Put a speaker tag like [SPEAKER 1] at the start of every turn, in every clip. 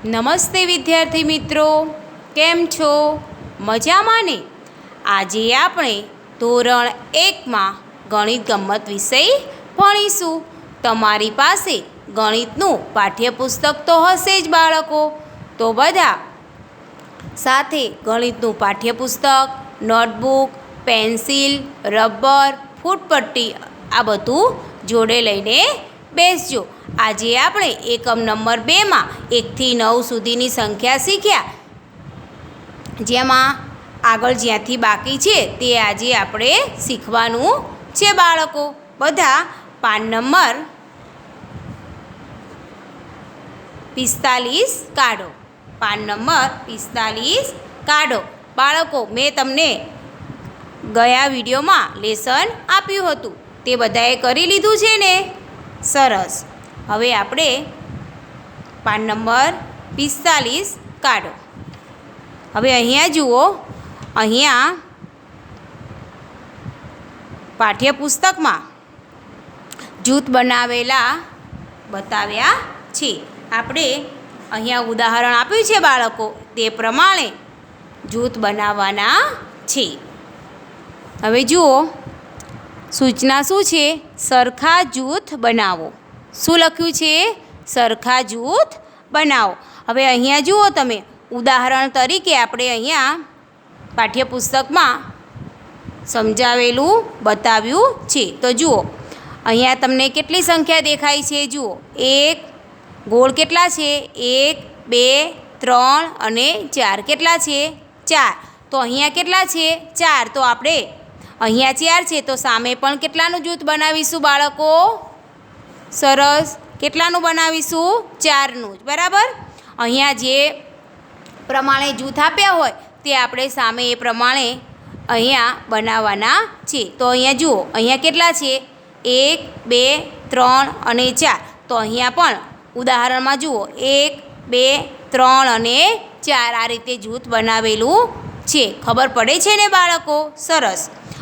[SPEAKER 1] નમસ્તે વિદ્યાર્થી મિત્રો, કેમ છો? મજામાં ને? આજે આપણે ધોરણ 1માં ગણિત ગમ્મત વિષય ભણીશું. તમારી પાસે ગણિતનું પાઠ્યપુસ્તક તો હશે જ બાળકો, તો બધા સાથે ગણિતનું પાઠ્યપુસ્તક, નોટબુક, પેન્સિલ, રબર, ફૂટપટ્ટી આ બધું જોડે લઈને બેસજો. આજે આપણે એકમ નંબર 2માં 1 થી 9 સુધીની સંખ્યા શીખ્યા, જેમાં આગળ જ્યાંથી બાકી છે તે આજે આપણે શીખવાનું છે બાળકો. બધા પાન નંબર 45 કાઢો. પાન નંબર 45 કાઢો. બાળકો, મેં તમને ગયા વિડીયોમાં લેસન આપ્યું હતું, તે બધાએ કરી લીધું છે ને? સરસ. હવે આપણે પાન નંબર 45 કાઢો. હવે અહીંયા જુઓ, અહીંયા પાઠ્યપુસ્તકમાં જૂથ બનાવેલા બતાવ્યા છે. આપણે અહીંયા ઉદાહરણ આપ્યું છે બાળકો, તે પ્રમાણે જૂથ બનાવવાના છે. હવે જુઓ, સૂચના શું છે? સરખા જૂથ બનાવો. શું લખ્યું છે? સરખા જૂથ બનાવો. હવે અહીંયા જુઓ તમે, ઉદાહરણ તરીકે આપણે અહીંયા પાઠ્યપુસ્તકમાં સમજાવેલું બતાવ્યું છે. તો જુઓ, અહીંયા તમને કેટલી સંખ્યા દેખાય છે? જુઓ, એક ગોળ કેટલા છે? 1, 2, 3 અને 4. કેટલા છે? 4. તો અહીંયા કેટલા છે? 4. તો આપણે અહીંયા 4 છે, તો સામે પણ કેટલાનું જૂથ બનાવીશું બાળકો? સરસ. કેટલાનું બનાવીશું? 4નું જ. બરાબર. અહીંયા જે પ્રમાણે જૂથ આપ્યા હોય તે આપણે સામે એ પ્રમાણે અહીંયા બનાવવાના છે. તો અહીંયા જુઓ, અહીંયા કેટલા છે? 1, 2, 3 અને 4. તો અહીંયા પણ ઉદાહરણમાં જુઓ, 1, 2, 3 અને 4 આ રીતે જૂથ બનાવેલું છે. ખબર પડે છે ને બાળકો? સરસ.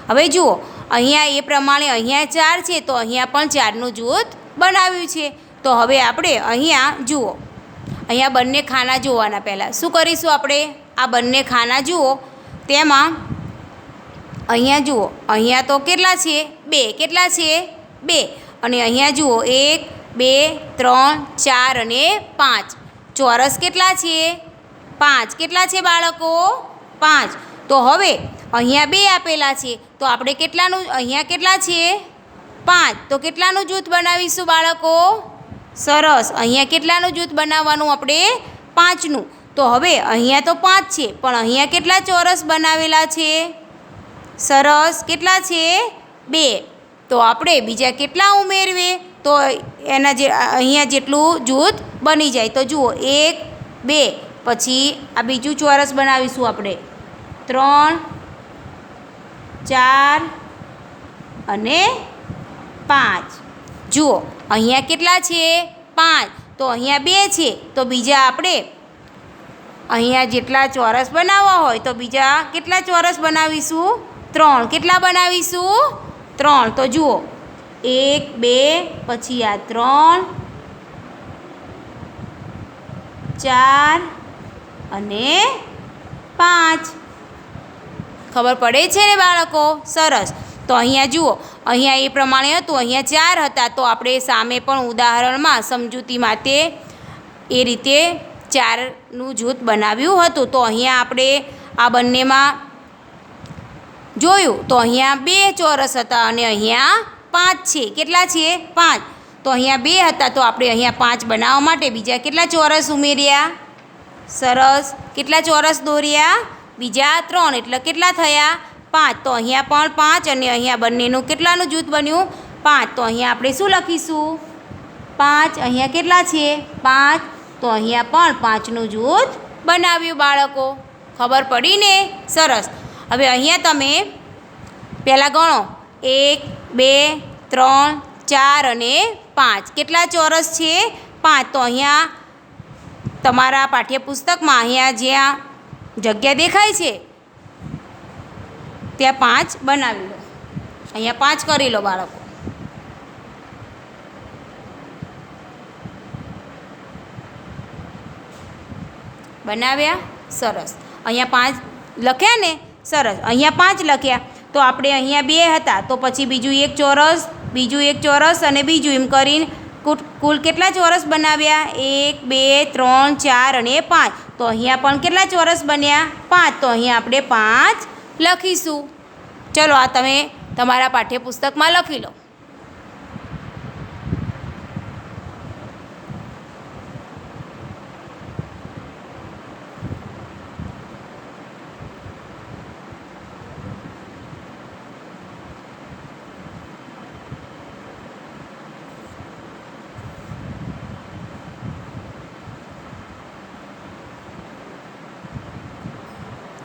[SPEAKER 1] હવે જુઓ, અહીંયા એ પ્રમાણે અહીંયા 4 છે, તો અહીંયા પણ 4નું જૂથ બનાવ્યું છે. તો હવે આપણે અહીંયા જુઓ, અહીંયા બંને ખાના જોવાના. પહેલાં શું કરીશું આપણે? આ બંને ખાના જુઓ, તેમાં અહીંયા જુઓ, અહીંયા તો કેટલા છે? 2. કેટલા છે? 2. અને અહીંયા જુઓ, 1, 2, 3, 4 અને 5. ચોરસ કેટલા છે? 5. કેટલા છે બાળકો? 5. તો હવે અહીંયા 2 આપેલા છે, તો આપણે કેટલાનું, અહીંયા કેટલા છે? 5. તો કેટલાનું જૂથ બનાવીશું બાળકો? સરસ. અહીંયા કેટલાનું જૂથ બનાવવાનું આપણે? 5નું. તો હવે અહીંયા તો 5 છે, પણ અહીંયા કેટલા ચોરસ બનાવેલા છે? સરસ. કેટલા છે? 2. તો આપણે બીજા કેટલા ઉમેરવે તો એના જે અહીંયા જેટલું જૂથ બની જાય. તો જુઓ, 1, 2, પછી આ બીજું ચોરસ બનાવીશું આપણે, 3, 4 અને 5. જુઓ, અહીંયા કેટલા છે? 5. તો અહીંયા 2 છે, તો બીજા આપણે અહીંયા જેટલા ચોરસ બનાવવા હોય તો બીજા કેટલા ચોરસ બનાવીશું? 3. કેટલા બનાવીશું? 3. તો જુઓ, 1, 2, પછી આ 3, 4 અને 5. ખબર પડે છે ને બાળકો? સરસ. તો અહીંયા જુઓ, અહીંયા એ પ્રમાણે હતું, અહીંયા 4 હતા, તો આપણે સામે પણ ઉદાહરણમાં સમજૂતી માટે એ રીતે 4નું જૂથ બનાવ્યું હતું. તો અહીંયા આપણે આ બંનેમાં જોયું તો અહીંયા 2 ચોરસ હતા અને અહીંયા 5 છે. કેટલા છે? 5. તો અહીંયા 2 હતા, તો આપણે અહીંયા 5 બનાવવા માટે બીજા કેટલા ચોરસ ઉમેર્યા? સરસ. કેટલા ચોરસ દોર્યા? બીજા 3. એટલે કેટલા થયા? 5. તો અહીંયા પણ 5 અને અહીંયા બંનેનું કેટલાનું જૂથ બન્યું? 5. તો અહીંયા આપણે શું લખીશું? 5. અહીંયા કેટલા છે? 5. તો અહીંયા પણ 5નું જૂથ બનાવ્યું બાળકો. ખબર પડી ને? સરસ. હવે અહીંયા તમે પહેલાં ગણો, 1, 2, 3, 4 અને 5. કેટલા ચોરસ છે? 5. તો અહીંયા તમારા પાઠ્યપુસ્તકમાં અહીંયા જ્યાં જગ્યા દેખાય છે ત્યાં 5 બનાવી લો. અહીંયા 5 કરી લો બાળકો. બનાવ્યા? સરસ. અહીંયા 5 લખ્યા ને? સરસ. અહીંયા 5 લખ્યા તો આપણે અહીંયા 2 હતા તો પછી બીજું એક ચોરસ અને બીજું એમ કરીને કુલ કેટલા ચોરસ બનાવ્યા? 1 2 3 4 અને 5. તો અહીંયા પણ કેટલા ચોરસ બન્યા? 5. તો અહીંયા આપણે 5 લખીશું. ચલો આ તમે તમારા પાઠ્યપુસ્તકમાં લખી લો.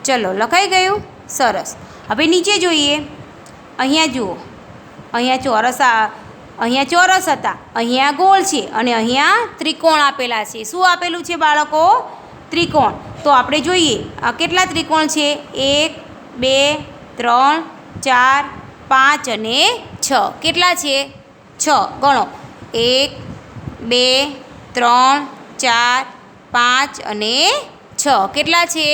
[SPEAKER 1] ચલો લખાઈ ગયું? સરસ. હવે નીચે જોઈએ. અહીંયા જુઓ, અહીંયા ચોરસ હતા, અહીંયા ગોળ છે અને અહીંયા ત્રિકોણ આપેલા છે. શું આપેલું છે બાળકો? ત્રિકોણ. તો આપણે જોઈએ આ કેટલા ત્રિકોણ છે? 1 2 3 4 5 અને 6. કેટલા છે? 6. ગણો. 1 2 3 4 5 અને 6. કેટલા છે?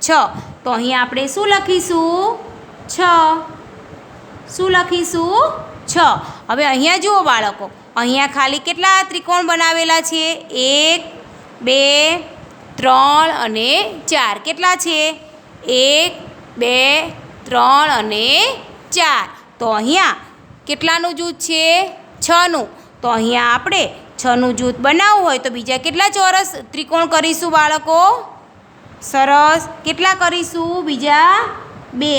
[SPEAKER 1] 6. તો અહીંયા આપણે શું લખીશું? 6. શું લખીશું? 6. હવે અહીંયા જુઓ બાળકો, અહીંયા ખાલી કેટલા ત્રિકોણ બનાવેલા છે? 1 2 3 અને 4. કેટલા છે? 1 2 3 અને 4. તો અહીંયા કેટલાનું જૂથ છે? 6નું. તો અહીંયા આપણે 6નું જૂથ બનાવવું હોય તો બીજા કેટલા ચોરસ ત્રિકોણ કરીશું બાળકો? સરસ. કેટલા કરીશું? બીજા 2.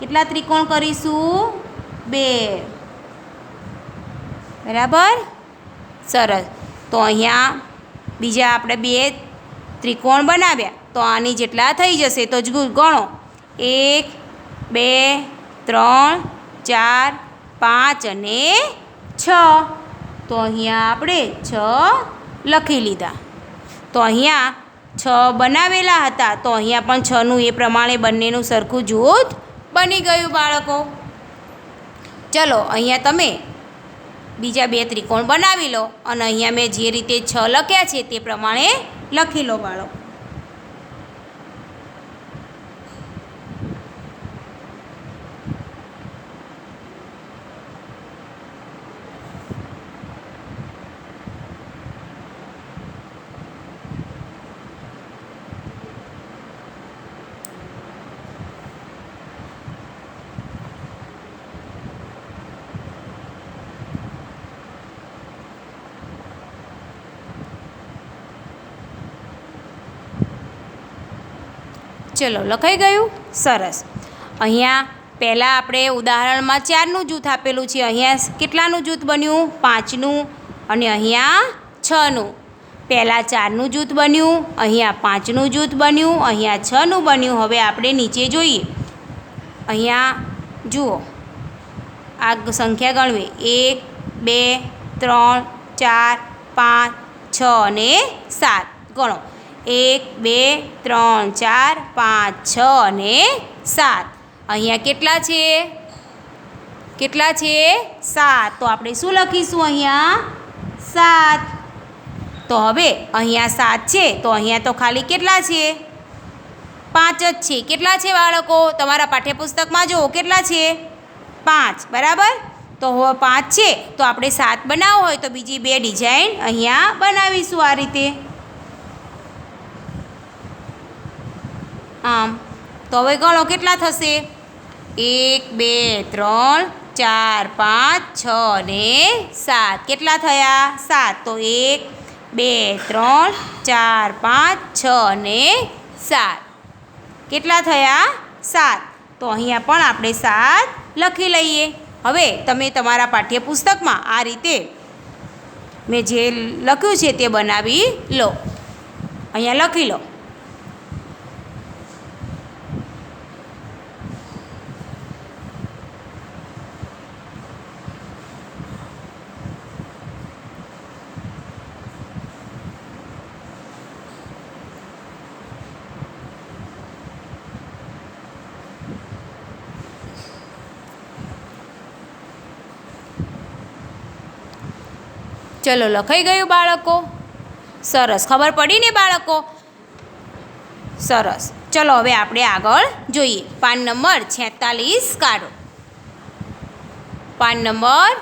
[SPEAKER 1] કેટલા ત્રિકોણ કરીશું? 2. બરાબર? સરસ. તો અહીંયા બીજા આપણે 2 ત્રિકોણ બનાવ્યા તો આની જેટલા થઈ જશે. તો જ ગણો. 1 2 3 4 5 અને 6. તો અહીંયા આપણે 6 લખી લીધા. તો અહીંયા 6 બનાવેલા હતા તો અહીંયા પણ 6નું એ પ્રમાણે બંનેનું સરખું જૂથ બની ગયું બાળકો. ચલો અહીંયા તમે બીજા 2 ત્રિકોણ બનાવી લો અને અહીંયા મેં જે રીતે 6 લખ્યા છે તે પ્રમાણે લખી લો બાળકો. ચલો લખાઈ ગયું? સરસ. અહીંયા પહેલાં આપણે ઉદાહરણમાં 4નું જૂથ આપેલું છે. અહીંયા કેટલાનું જૂથ બન્યું? 5નું. અને અહીંયા 6નું. પહેલાં 4નું જૂથ બન્યું, અહીંયા 5નું જૂથ બન્યું, અહીંયા 6નું બન્યું. હવે આપણે નીચે જોઈએ. અહીંયા જુઓ, આ સંખ્યા ગણવી. 1 2 3 4 5 6 અને 7. ગણો. 1 2 3 4 5 6 અને 7. અહીંયા કેટલા છે? કેટલા છે? 7. તો આપણે શું લખીશું અહીંયા? 7. તો હવે અહીંયા 7 છે તો અહીંયા તો ખાલી કેટલા છે? 5 જ છે. કેટલા છે બાળકો? તમારા પાઠ્યપુસ્તકમાં જુઓ કેટલા છે? 5. બરાબર? તો હવે 5 છે તો આપણે 7 બનાવવો હોય તો બીજી 2 ડિઝાઇન અહીંયા બનાવીશું આ રીતે. આમ. તો હવે ગણો કેટલા થશે? 1 2 3 4 5 6 અને 7. કેટલા થયા? 7. તો 1 2 3 4 5 6 અને 7. કેટલા થયા? 7. તો અહીંયા પણ આપણે 7 લખી લઈએ. હવે તમે તમારા પાઠ્યપુસ્તકમાં આ રીતે મેં જે લખ્યું છે તે બનાવી લો. અહીંયા લખી લો. ચલો લખાઈ ગયું બાળકો? સરસ. ખબર પડી ને બાળકો? સરસ. ચલો હવે આપણે આગળ જોઈએ. પાન નંબર 46 કાઢો. PAN number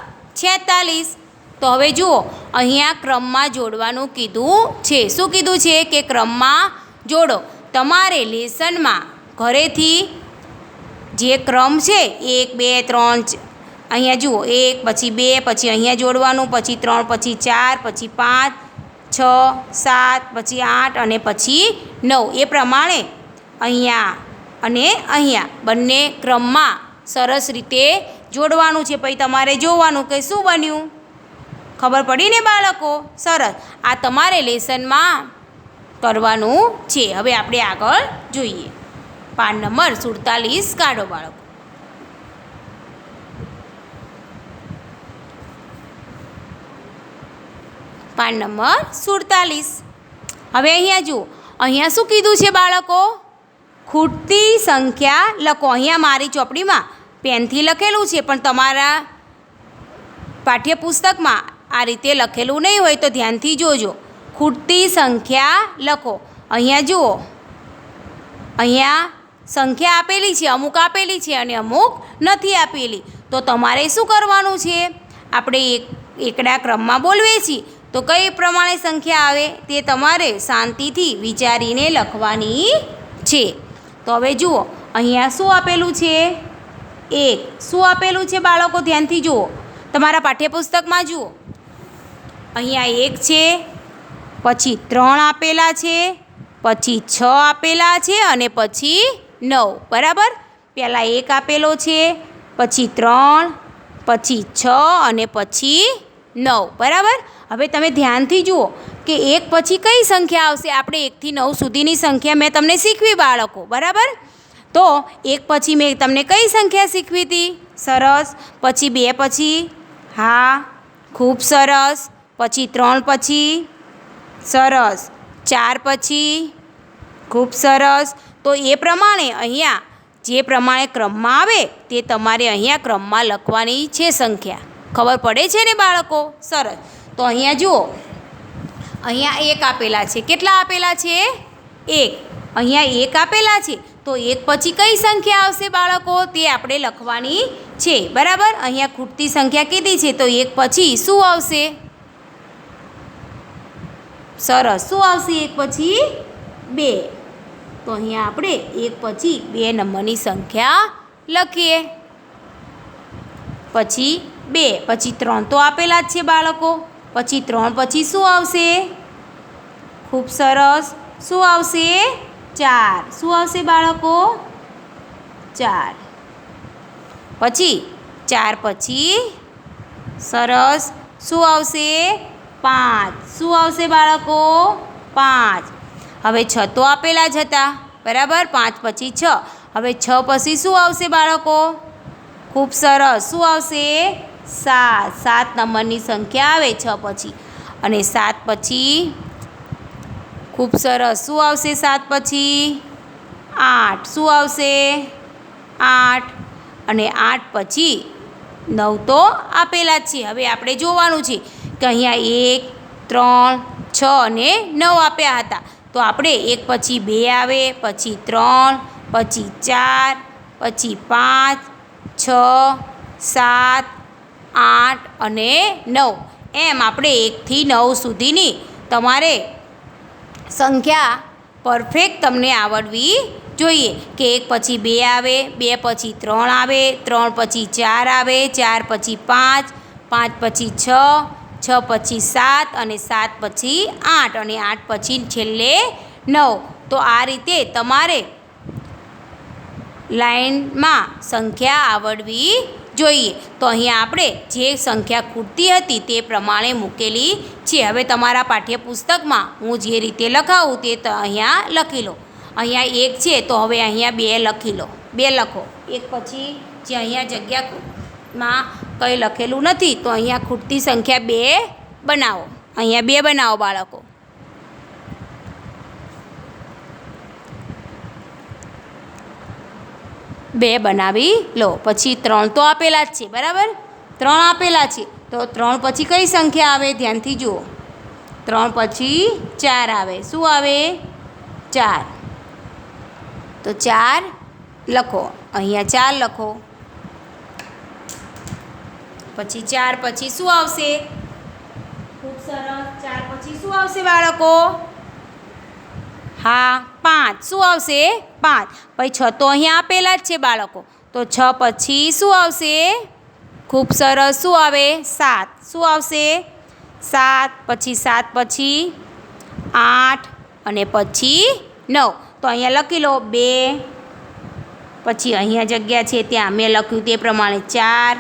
[SPEAKER 1] 46. તો હવે જુઓ, અહીંયા ક્રમમાં જોડવાનું કીધું છે. શું કીધું છે? કે ક્રમમાં જોડો. તમારે લેસનમાં ઘરેથી જે ક્રમ છે 1 2 3 અહીંયા જુઓ 1 પછી 2 પછી અહીંયા જોડવાનું, પછી 3 પછી 4 પછી 5 6 7 પછી 8 અને પછી 9 એ પ્રમાણે અહીંયા અને અહીંયા બંને ક્રમમાં સરસ રીતે જોડવાનું છે. પછી તમારે જોવાનું કે શું બન્યું. ખબર પડી ને બાળકો? સરસ. આ તમારે લેસનમાં કરવાનું છે. હવે આપણે આગળ જોઈએ. પાન નંબર 47 કાઢો બાળકો. PAN number 47. હવે અહીંયા જુઓ, અહીંયા શું કીધું છે બાળકો? ખૂટતી સંખ્યા લખો. અહીંયા મારી ચોપડીમાં પેનથી લખેલું છે, પણ તમારા પાઠ્યપુસ્તકમાં આ રીતે લખેલું નહીં હોય તો ધ્યાનથી જોજો. ખૂટતી સંખ્યા લખો. અહીંયા જુઓ, અહીંયા સંખ્યા આપેલી છે, અમુક આપેલી છે અને અમુક નથી આપેલી. તો તમારે શું કરવાનું છે? આપણે એકડા ક્રમમાં બોલવીએ છીએ તો કઈ પ્રમાણે સંખ્યા આવે તે તમારે શાંતિથી વિચારીને લખવાની છે. તો હવે જુઓ, અહીંયા શું આપેલું છે? 1. શું આપેલું છે બાળકો? ધ્યાનથી જુઓ, તમારા પાઠ્યપુસ્તકમાં જુઓ. અહીંયા 1 છે, પછી 3 આપેલા છે, પછી 6 આપેલા છે અને પછી 9. બરાબર? પહેલાં 1 આપેલો છે, પછી 3, પછી 6 અને પછી 9. બરાબર? હવે તમે ધ્યાનથી જુઓ કે 1 પછી કઈ સંખ્યા આવશે. આપણે 1 થી 9 સુધીની સંખ્યા મેં તમને શીખવી બાળકો. બરાબર? તો 1 પછી મેં તમને કઈ સંખ્યા શીખવી હતી? સરસ. પછી 2 પછી? હા, ખૂબ સરસ. પછી 3 પછી? સરસ. 4 પછી? ખૂબ સરસ. તો એ પ્રમાણે અહીંયા જે પ્રમાણે ક્રમમાં આવે તે તમારે અહીંયા ક્રમમાં લખવાની છે સંખ્યા. ખબર પડે છે ને બાળકો? સરસ. તો અહીંયા જુઓ, અહીંયા 1 આપેલા છે. કેટલા આપેલા છે? 1. અહીંયા 1 આપેલા છે તો 1 પછી કઈ સંખ્યા આવશે બાળકો? તે આપણે લખવાની છે. બરાબર? અહીંયા ખૂટતી સંખ્યા કીધી છે તો 1 પછી શું આવશે? સરસ. શું આવશે 1 પછી? 2. તો અહીંયા આપણે 1 પછી 2 નંબરની સંખ્યા લખીએ. પછી 2 પછી 3 તો આપેલા જ છે બાળકો. પછી 3 પછી શું આવશે? ખૂબ સરસ. શું આવશે? 4. શું આવશે બાળકો? 4. પછી 4 પછી? સરસ. શું આવશે? 5. શું આવશે બાળકો? 5. હવે 6 તો આપેલા જ હતા. બરાબર? 5 પછી 6. હવે 6 પછી શું આવશે બાળકો? ખૂબ સરસ. શું આવશે? 7. 7 નંબરની સંખ્યા આવે 6 પછી. અને 7 પછી? ખૂબ સરસ. શું આવશે 7 પછી? 8. શું આવશે? 8. અને 8 પછી 9 તો આપેલા જ છે. હવે આપણે જોવાનું છે કે અહીંયા 1 3 6 અને 9 આપ્યા હતા. તો આપણે 1 પછી 2 આવે, પછી 3, પછી 4, પછી 5 6 7 8 અને 9 એમ આપણે 1 થી 9 સુધીની તમારે સંખ્યા પરફેક્ટ તમને આવડવી જોઈએ. કે 1 પછી 2 આવે, 2 પછી 3 આવે, 3 પછી 4 આવે, 4 પછી 5, 5 પછી 6, 6 પછી 7 અને 7 પછી 8 અને 8 પછી છેલ્લે 9. તો આ રીતે તમારે લાઈનમાં સંખ્યા આવડવી જોઈએ. તો અહીંયા આપણે જે સંખ્યા ખૂટતી હતી તે પ્રમાણે મૂકેલી છે. હવે તમારા પાઠ્યપુસ્તકમાં હું જે રીતે લખાવું તે અહીંયા લખી લો. અહીંયા 1 છે તો હવે અહીંયા 2 લખી લો. 2 લખો. 1 પછી જે અહીંયા જગ્યામાં કંઈ લખેલું નથી તો અહીંયા ખૂટતી સંખ્યા 2 બનાવો. અહીંયા 2 બનાવો બાળકો. બે બનાવી લો. પછી 3 તો આપેલા જ છે. બરાબર? 3 આપેલા છે તો 3 પછી કઈ સંખ્યા આવે? ધ્યાનથી જુઓ. 3 પછી 4 આવે. શું આવે? 4. તો 4 લખો, અહીંયા 4 લખો. પછી 4 પછી શું આવશે? ખૂબ સરસ. 4 પછી શું આવશે બાળકો? હા 5. શું આવશે? 5. પછી 6 તો અહીંયા આપેલા જ છે બાળકો, તો 6 પછી શું આવશે? ખૂબ સરસ. શું આવે? 7. શું આવશે? 7 પછી 7 પછી 8 અને પછી 9. તો અહીંયા લખી લો 2. પછી અહીંયા જગ્યા છે ત્યાં મેં લખ્યું તે પ્રમાણે 4,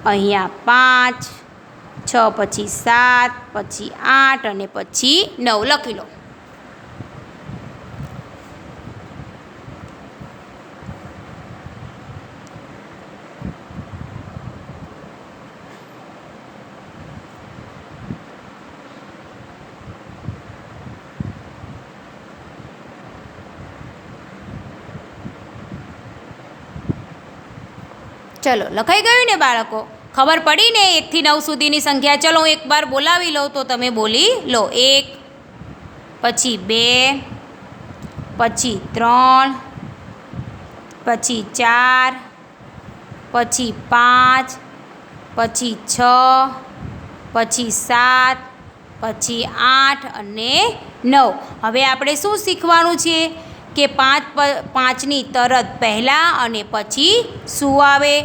[SPEAKER 1] અહીંયા 5, 6 પછી 7 પછી 8 અને પછી 9 લખી લો. ચલો લખાઈ ગયું ને બાળકો? ખબર પડી ને 1 થી 9 સુધીની સંખ્યા? ચલો હું એકવાર બોલાવી લઉં તો તમે બોલી લો. 1 પછી 2 પછી 3 પછી 4 પછી 5 પછી 6 પછી 7 પછી 8 અને 9. હવે આપણે શું શીખવાનું છે કે 5ની તરત પહેલાં અને પછી શું આવે?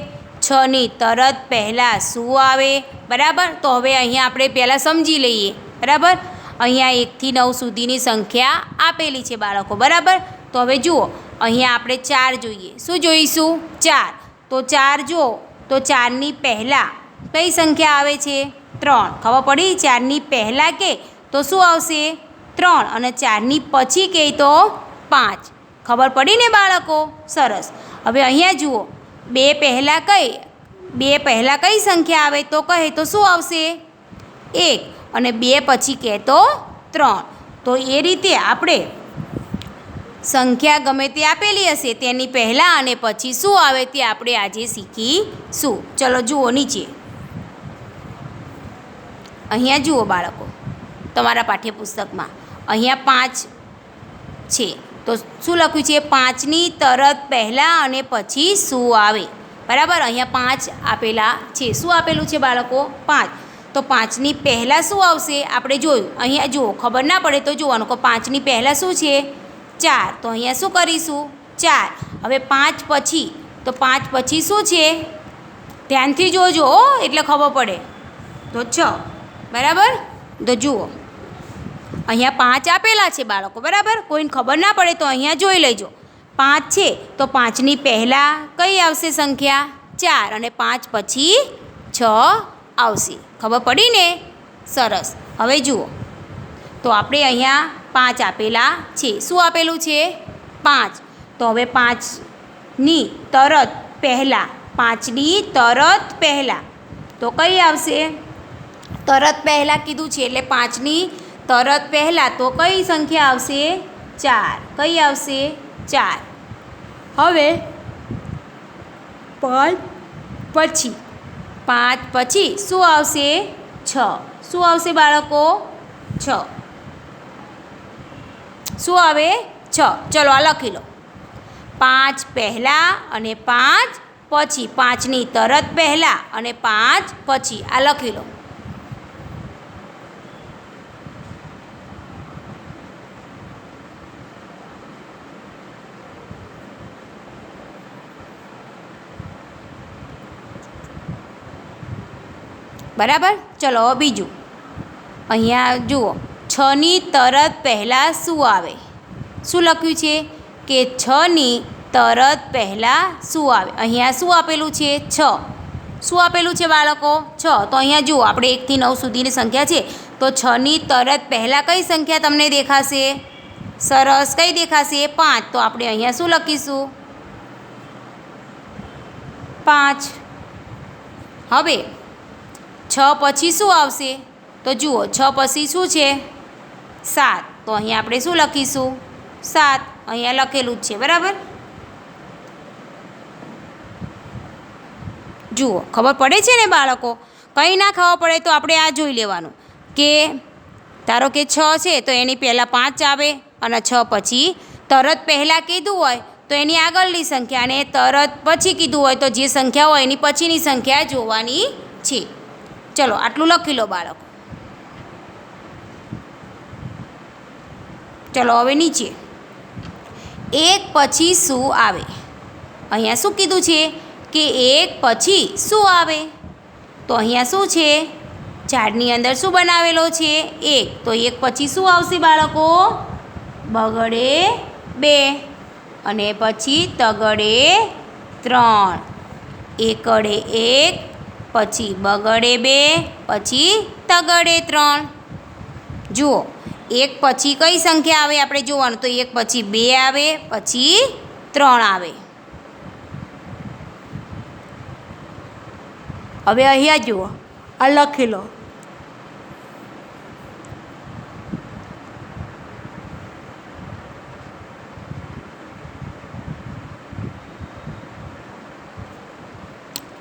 [SPEAKER 1] 6ની તરત પહેલાં શું આવે? બરાબર. તો હવે અહીંયા આપણે પહેલાં સમજી લઈએ. બરાબર. અહીંયા 1 થી 9 સુધીની સંખ્યા આપેલી છે બાળકો. બરાબર. તો હવે જુઓ, અહીંયા આપણે 4 જોઈએ. શું જોઈશું? 4. તો 4 જુઓ, તો 4ની પહેલાં કઈ સંખ્યા આવે છે? 3. ખબર પડી? 4ની પહેલાં કે તો શું આવશે? 3. અને 4ની પછી કહે તો 5. ખબર પડી ને બાળકો? સરસ. હવે અહીંયા જુઓ, 2 પહેલાં કઈ સંખ્યા આવે? તો કહે તો શું આવશે? 1. અને 2 પછી કહે તો 3. તો એ રીતે આપણે સંખ્યા ગમે તે આપેલી હશે તેની પહેલાં અને પછી શું આવે તે આપણે આજે શીખીશું. ચલો જુઓ નીચે, અહીંયા જુઓ બાળકો, તમારા પાઠ્યપુસ્તકમાં અહીંયા 5 છે. તો શું લખ્યું છે? 5ની તરત પહેલાં અને પછી શું આવે? બરાબર. અહીંયા 5 આપેલા છે. શું આપેલું છે બાળકો? 5. તો 5ની પહેલાં શું આવશે? આપણે જોયું. અહીંયા જુઓ, ખબર ના પડે તો જોવાનું કે 5ની પહેલાં શું છે? 4. તો અહીંયા શું કરીશું? 4. હવે 5 પછી, તો 5 પછી શું છે? ધ્યાનથી જોજો એટલે ખબર પડે. તો 6. બરાબર. તો જુઓ, અહીંયા 5 આપેલા છે બાળકો. બરાબર. કોઈને ખબર ના પડે તો અહીંયા જોઈ લેજો. 5 છે તો 5ની પહેલાં કઈ આવશે સંખ્યા? 4. અને 5 પછી 6 આવશે. ખબર પડી ને? સરસ. હવે જુઓ, તો આપણે અહીંયા 5 આપેલા છે. શું આપેલું છે? 5. તો હવે 5ની તરત પહેલાં, 5ની તરત પહેલાં તો કઈ આવશે? તરત પહેલાં કીધું છે એટલે 5ની તરત પહેલાં તો કઈ સંખ્યા આવશે? 4. કઈ આવશે? 4. હવે 5 પછી શું આવશે? 6. શું આવશે બાળકો? 6. શું આવે? 6. ચલો આ લખી લો. 5 પહેલાં અને 5 પછી, 5ની તરત પહેલાં અને 5 પછી. આ લખી લો. બરાબર. ચલો બીજું, અહીંયા જુઓ, 6ની તરત પહેલાં શું આવે? શું લખ્યું છે કે 6ની તરત પહેલાં શું આવે? અહીંયા શું આપેલું છે? 6. શું આપેલું છે બાળકો? 6. તો અહીંયા જુઓ, આપણે 1 થી 9 સુધીની સંખ્યા છે. તો 6ની તરત પહેલાં કઈ સંખ્યા તમને દેખાશે? સરસ. કઈ દેખાશે? 5. તો આપણે અહીંયા શું લખીશું? 5. હવે 6 પછી શું આવશે? તો જુઓ, 6 પછી શું છે? 7. તો અહીંયા આપણે શું લખીશું? 7. અહીંયા લખેલું જ છે. બરાબર. જુઓ, ખબર પડે છે ને બાળકો? કંઈ ના ખબર પડે તો આપણે આ જોઈ લેવાનું કે ધારો કે 6 છે તો એની પહેલાં 5 આવે અને 6 પછી તરત પહેલાં કીધું હોય તો એની આગળની સંખ્યા, અને તરત પછી કીધું હોય તો જે સંખ્યા હોય એની પછીની સંખ્યા જોવાની છે. ચલો આટલું લખી લો બાળકો. ચલો હવે નીચે એક પછી શું આવે. અહીંયા શું કીધું છે કે એક પછી શું આવે? તો અહીંયા શું છે? ઝાડની અંદર શું બનાવેલો છે? એક. તો એક પછી શું આવશે બાળકો? બગડે 2, અને પછી તગડે 3, એકડે 1, પછી બગડે 2, પછી તગડે 3. જુઓ, એક પછી કઈ સંખ્યા આવે આપણે જોવાનું. તો એક પછી 2 આવે, પછી 3 આવે. હવે અહીંયા જુઓ, આ લખી લો.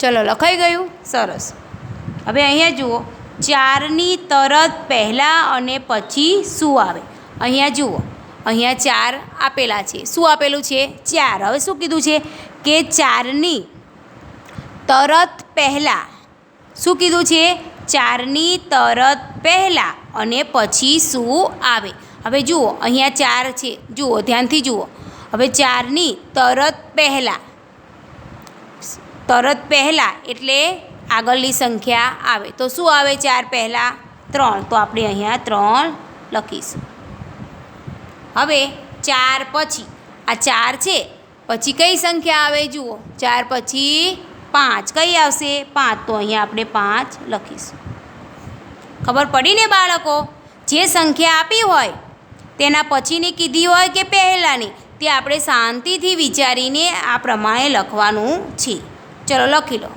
[SPEAKER 1] ચલો લખાઈ ગયું? સરસ. હવે અહીંયા જુઓ, 4ની તરત પહેલાં અને પછી શું આવે? અહીંયા જુઓ, અહીંયા 4 આપેલા છે. શું આપેલું છે? 4. હવે શું કીધું છે કે 4ની તરત પહેલાં. શું કીધું છે? 4ની તરત પહેલાં અને પછી શું આવે? હવે જુઓ, અહીંયા 4 છે. જુઓ, ધ્યાનથી જુઓ. હવે 4ની તરત પહેલાં, તરત પહેલાં એટલે આગળની સંખ્યા આવે. તો શું આવે 4 પહેલાં? 3. તો આપણે અહીંયા 3 લખીશું. હવે 4 પછી, આ 4 છે, પછી કઈ સંખ્યા આવે? જુઓ, 4 પછી 5. કઈ આવશે? 5. તો અહીંયા આપણે 5 લખીશું. ખબર પડી ને બાળકો? જે સંખ્યા આપી હોય તેના પછીની કીધી હોય કે પહેલાંની, તે આપણે શાંતિથી વિચારીને આ પ્રમાણે લખવાનું છે. ચલો લખી લો.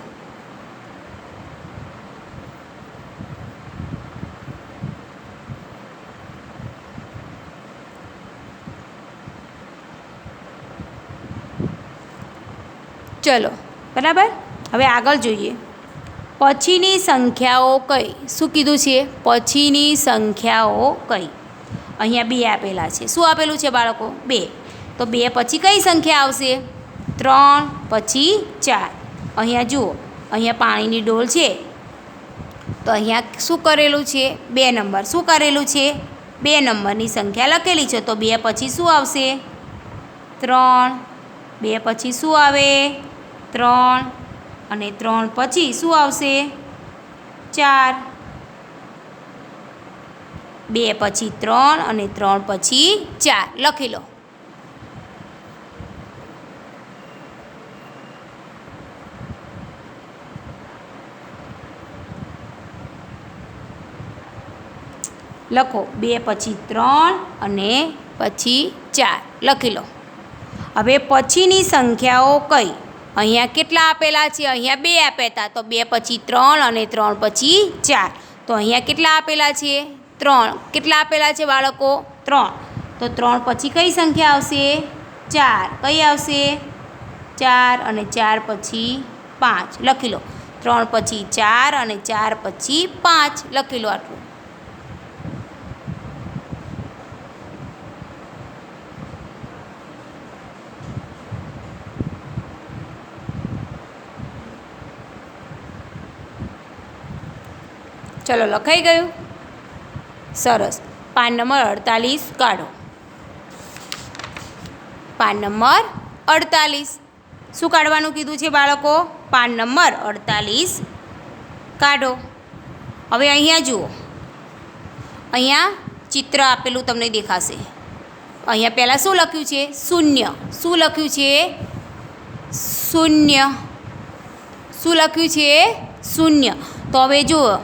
[SPEAKER 1] ચલો બરાબર. હવે આગળ જોઈએ. પછીની સંખ્યાઓ કઈ? શું કીધું છે? પછીની સંખ્યાઓ કઈ? અહીંયા 2 આપેલા છે. શું આપેલું છે બાળકો? 2. તો 2 પછી કઈ સંખ્યા આવશે? 3, પછી 4. અહીંયા જુઓ, અહીંયા પાણીની ડોલ છે, તો અહીંયા શું કરેલું છે? 2 નંબર. શું કરેલું છે? 2 નંબરની સંખ્યા લખેલી છે. તો 2 પછી શું આવશે? 3. 2 પછી શું આવે? 3. અને 3 પછી શું આવશે? 4. 2 પછી 3 અને 3 પછી 4 લખી લો. લખો 2 પછી 3 અને પછી 4 લખી લો. હવે પછીની સંખ્યાઓ કઈ? અહીંયા કેટલા આપેલા છે? અહીંયા 2 આપ્યા હતા. તો 2 પછી 3 અને 3 પછી 4. તો અહીંયા કેટલા આપેલા છે? 3. કેટલા આપેલા છે બાળકો? 3. તો 3 પછી કઈ સંખ્યા આવશે? 4. કઈ આવશે? 4. અને 4 પછી 5 લખી લો. 3 પછી 4 અને 4 પછી 5 લખી લો. આટલું. ચલો લખાઈ ગયું? સરસ. પાન નંબર 48 કાઢો. PAN number 48. શું કાઢવાનું કીધું છે બાળકો? પાન નંબર 48 કાઢો. હવે અહીંયા જુઓ, અહીંયા ચિત્ર આપેલું તમને દેખાશે. અહીંયા પહેલાં શું લખ્યું છે? 0. શું લખ્યું છે? 0. શું લખ્યું છે? 0. તો હવે જુઓ,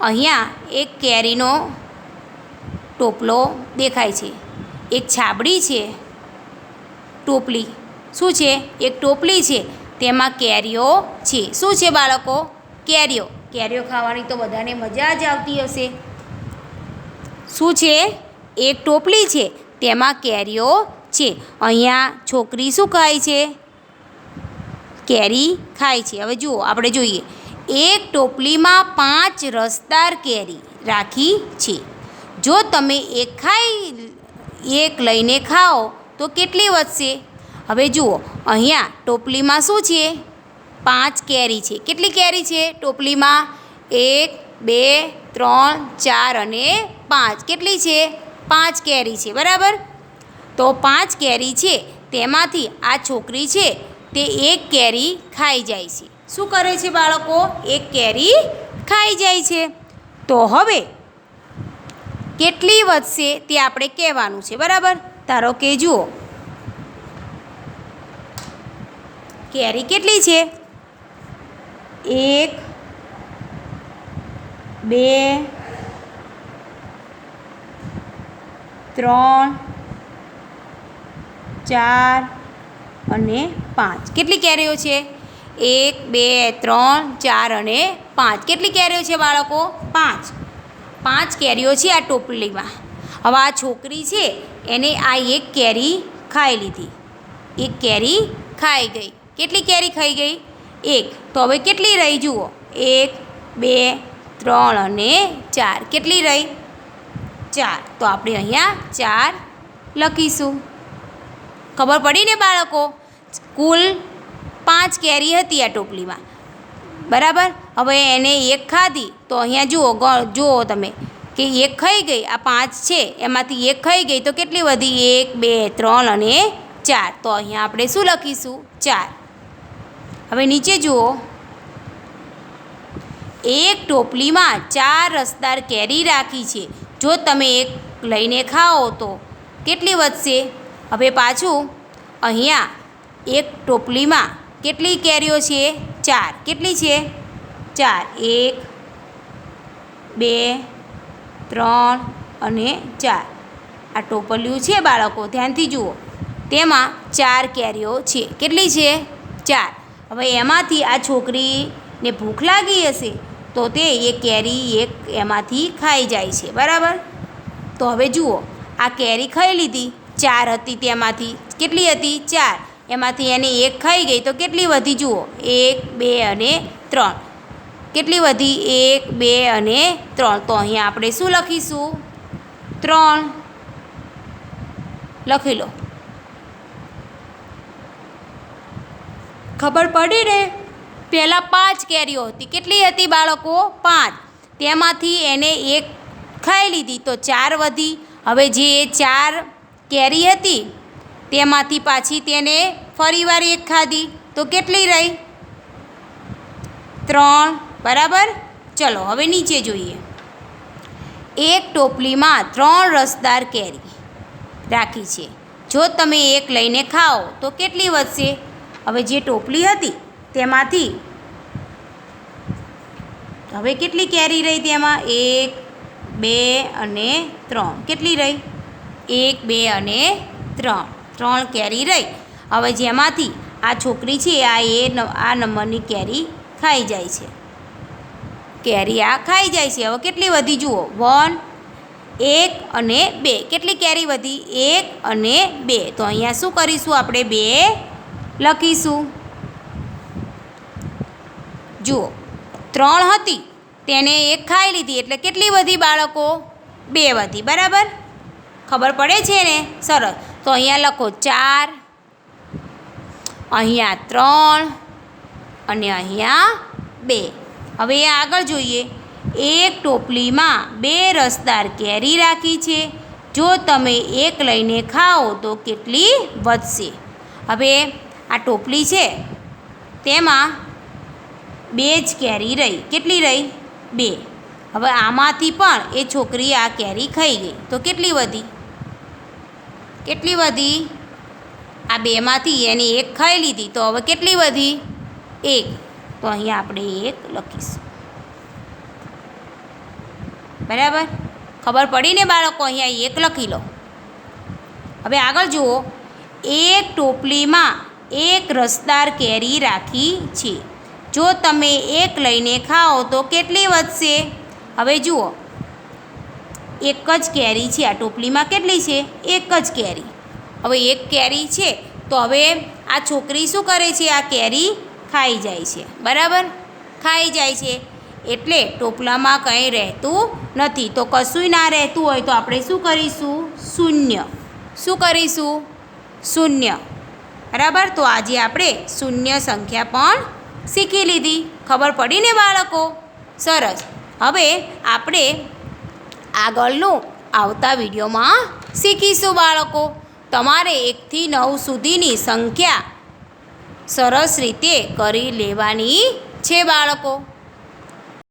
[SPEAKER 1] અહીંયા એક કેરીનો ટોપલો દેખાય છે, એક છાબડી છે, ટોપલી. શું છે? એક ટોપલી છે, તેમાં કેરીઓ છે. શું છે બાળકો? કેરીઓ. કેરીઓ ખાવાની તો બધાને મજા જ આવતી હશે. શું છે? એક ટોપલી છે, તેમાં કેરીઓ છે. અહીંયા છોકરી શું ખાય છે? કેરી ખાય છે. હવે જુઓ, આપણે જોઈએ. એક ટોપલીમાં 5 રસદાર કેરી રાખી છે. જો તમે એક લઈને ખાઓ તો કેટલી વધશે? હવે જુઓ અહીંયા ટોપલીમાં શું છે? 5 કેરી છે. કેટલી કેરી છે ટોપલીમાં? 1 2 3 4 અને 5. કેટલી છે? 5 કેરી છે, બરાબર. તો 5 કેરી છે તેમાંથી આ છોકરી છે તે 1 કેરી ખાઈ જાય છે. શું કરે છે બાળકો? 1 કેરી ખાઈ જાય છે. તો હવે કેટલી વધશે તે આપણે કહેવાનું છે, બરાબર. ધારો કે જુઓ કેરી કેટલી છે? 1 2 3 4 અને 5. કેટલી કેરીઓ છે? 1 2 3 4 અને 5. કેટલી કેરીઓ છે બાળકો? 5. 5 કેરીઓ છે આ ટોપલીમાં. હવે આ છોકરી છે એને આ 1 કેરી ખાઈ લીધી. 1 કેરી ખાઈ ગઈ. કેટલી કેરી ખાઈ ગઈ? 1. તો હવે કેટલી રહી જુઓ? 1 2 3 અને 4. કેટલી રહી? 4. તો આપણે અહીંયા 4 લખીશું. ખબર પડી ને બાળકો? કુલ 5 કેરી હતી આ ટોપલીમાં, બરાબર. હવે એને 1 ખાધી તો અહીંયા જુઓ તમે કે 1 ખાઈ ગઈ. આ 5 છે એમાંથી 1 ખાઈ ગઈ તો કેટલી વધી? 1 2 3 અને 4. તો અહીંયા આપણે શું લખીશું? 4. હવે નીચે જુઓ એક ટોપલીમાં 4 રસદાર કેરી રાખી છે. જો તમે 1 લઈને ખાઓ તો કેટલી વધશે? હવે પાછું અહીંયા એક ટોપલીમાં કેટલી કેરીઓ છે? 4. કેટલી છે? 4. 1 2 3 અને 4. આ ટોપલિયું છે બાળકો, ધ્યાનથી જુઓ. તેમાં 4 કેરીઓ છે. કેટલી છે? 4. હવે એમાંથી આ છોકરીને ભૂખ લાગી હશે તો તે એ કેરી એમાંથી ખાઈ જાય છે, બરાબર. તો હવે જુઓ આ કેરી ખાઈ લીધી. 4 હતી તેમાંથી. કેટલી હતી? 4. એમાંથી એને 1 ખાઈ ગઈ તો કેટલી વધી? જુઓ 1 2 અને 3. કેટલી વધી? 1 2 અને 3. તો અહીંયા આપણે શું લખીશું? 3 લખી લો. ખબર પડી ને? પહેલાં 5 કેરીઓ હતી. કેટલી હતી બાળકો? 5. તેમાંથી એને 1 ખાઈ લીધી તો 4 વધી. હવે જે 4 કેરી હતી તેમાંથી પાછી તેને ફરીવાર 1 ખાધી તો કેટલી રહી? 3, બરાબર. ચલો હવે નીચે જોઈએ. એક ટોપલીમાં 3 રસદાર કેરી રાખી છે. જો તમે 1 લઈને ખાઓ તો કેટલી વધશે? હવે જે ટોપલી હતી તેમાંથી હવે કેટલી કેરી રહી? તેમાં 1 2 અને 3. કેટલી રહી? 1 2 અને 3. 3 કેરી રહી. હવે જેમાંથી આ છોકરી છે આ નંબરની કેરી ખાઈ જાય છે. કેરી આ ખાઈ જાય છે. હવે કેટલી વધી? જુઓ 1 અને 2. કેટલી કેરી વધી? 1 અને 2. તો અહીંયા શું કરીશું? આપણે 2 લખીશું. જુઓ 3 હતી તેને 1 ખાઈ લીધી એટલે કેટલી વધી બાળકો? 2 વધી, બરાબર. ખબર પડે છે ને? સરસ. તો અહીંયા લખો 4, અહીંયા 3 અને અહીંયા 2. હવે આગળ જોઈએ. એક ટોપલીમાં 2 રસદાર કેરી રાખી છે. જો તમે 1 લઈને ખાઓ તો કેટલી વધશે? હવે આ ટોપલી છે તેમાં 2 જ કેરી રહી. કેટલી રહી? 2. હવે આમાંથી પણ એ છોકરી આ કેરી ખાઈ ગઈ તો કેટલી વધી? કેટલી વધી? આ 2માંથી એને 1 ખાઈ લીધી તો હવે કેટલી વધી? 1. તો અહીંયા આપણે 1 લખીશું, બરાબર. ખબર પડી ને બાળકો? અહીંયા 1 લખી લો. હવે આગળ જુઓ. એક ટોપલીમાં 1 રસદાર કેરી રાખી છે. જો તમે 1 લઈને ખાઓ તો કેટલી વધશે? હવે જુઓ 1 જ કેરી છે આ ટોપલીમાં. કેટલી છે? 1 જ કેરી. હવે 1 કેરી છે તો હવે આ છોકરી શું કરે છે? આ કેરી ખાઈ જાય છે, બરાબર. ખાઈ જાય છે એટલે ટોપલામાં કંઈ રહેતું નથી. તો કશુંય ના રહેતું હોય તો આપણે શું કરીશું? શૂન્ય. શું કરીશું? શૂન્ય. બરાબર, તો આજે આપણે શૂન્ય સંખ્યા પણ શીખી લીધી. ખબર પડી ને બાળકો? સરસ. હવે આપણે આગળનું આવતા વિડીયોમાં શીખીશું બાળકો. તમારે 1 થી 9 સુધીની સંખ્યા સરસ રીતે કરી લેવાની છે બાળકો.